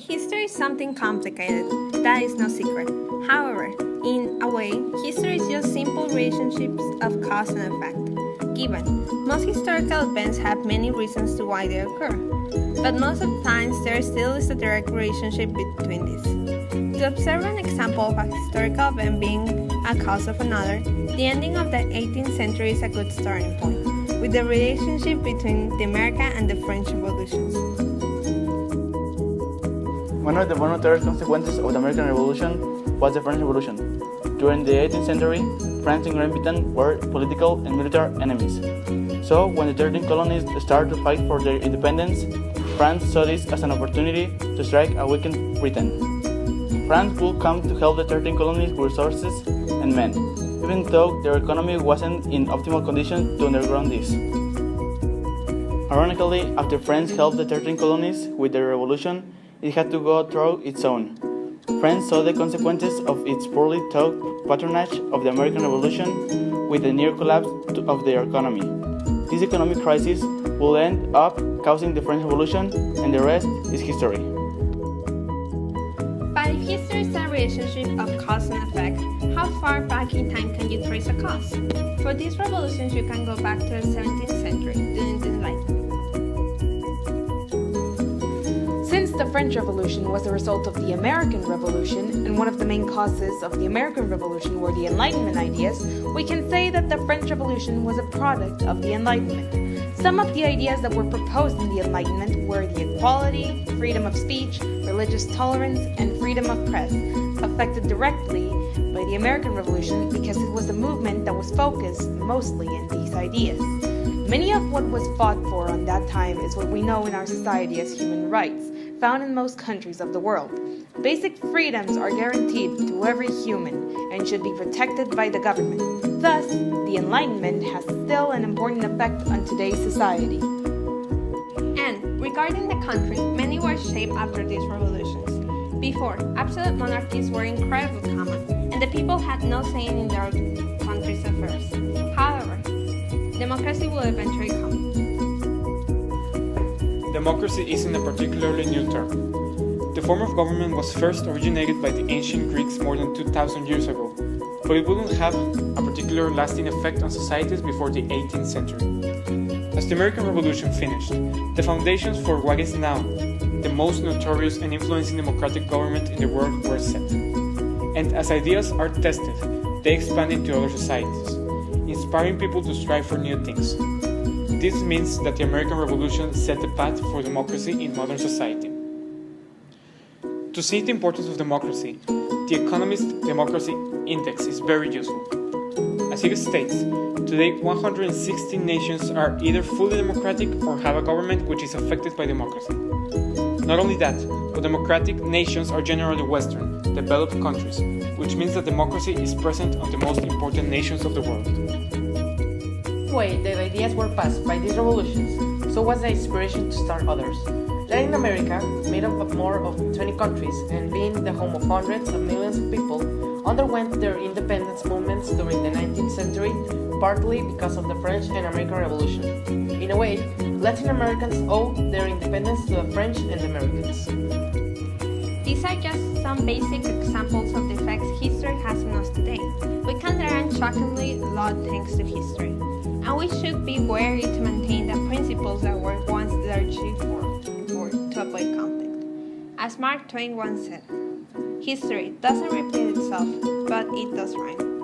history is something complicated, that is no secret. However, in a way, history is just simple relationships of cause and effect. Given, most historical events have many reasons to why they occur, but most of the times there still is a direct relationship between these. To observe an example of a historical event being a cause of another, the ending of the 18th century is a good starting point, with the relationship between the American and the French revolutions. One of the more notorious consequences of the American Revolution was the French Revolution. During the 18th century, France and Great Britain were political and military enemies. So, when the 13 colonies started to fight for their independence, France saw this as an opportunity to strike a weakened Britain. France would come to help the 13 colonies with resources and men, even though their economy wasn't in optimal condition to undergo this. Ironically, after France helped the 13 colonies with their revolution, it had to go through its own. France saw the consequences of its poorly thought patronage of the American Revolution with the near collapse of their economy. This economic crisis will end up causing the French Revolution, and the rest is history. But if history is a relationship of cause and effect, how far back in time can you trace a cause? For these revolutions, you can go back to the 17th century, during the Enlightenment. Since the French Revolution was a result of the American Revolution, and one of the main causes of the American Revolution were the Enlightenment ideas, we can say that the French Revolution was a product of the Enlightenment. Some of the ideas that were proposed in the Enlightenment were the equality, freedom of speech, religious tolerance, and freedom of press, affected directly by the American Revolution because it was a movement that was focused mostly in these ideas. Many of what was fought for on that time is what we know in our society as human rights, found in most countries of the world. Basic freedoms are guaranteed to every human and should be protected by the government. Thus, the Enlightenment has still an important effect on today's society. And, regarding the country, many were shaped after these revolutions. Before, absolute monarchies were incredibly common, and the people had no say in their country's affairs. However, democracy will eventually come. Democracy isn't a particularly new term. The form of government was first originated by the ancient Greeks more than 2,000 years ago, but it wouldn't have a particular lasting effect on societies before the 18th century. As the American Revolution finished, the foundations for what is now the most notorious and influencing democratic government in the world were set. And as ideas are tested, they expand into other societies, inspiring people to strive for new things. This means that the American Revolution set the path for democracy in modern society. To see the importance of democracy, the Economist Democracy Index is very useful. As it states, today 116 nations are either fully democratic or have a government which is affected by democracy. Not only that, but democratic nations are generally Western, developed countries, which means that democracy is present on the most important nations of the world. Way the ideas were passed by these revolutions, so was the inspiration to start others. Latin America, made up of more of 20 countries and being the home of hundreds of millions of people, underwent their independence movements during the 19th century, partly because of the French and American Revolution. In a way, Latin Americans owe their independence to the French and the Americans. These are just some basic examples of the effects history has on us today. We can learn shockingly a lot thanks to history, and we should be wary to maintain the principles that were once largely for to avoid conflict. As Mark Twain once said, history doesn't repeat itself, but it does rhyme.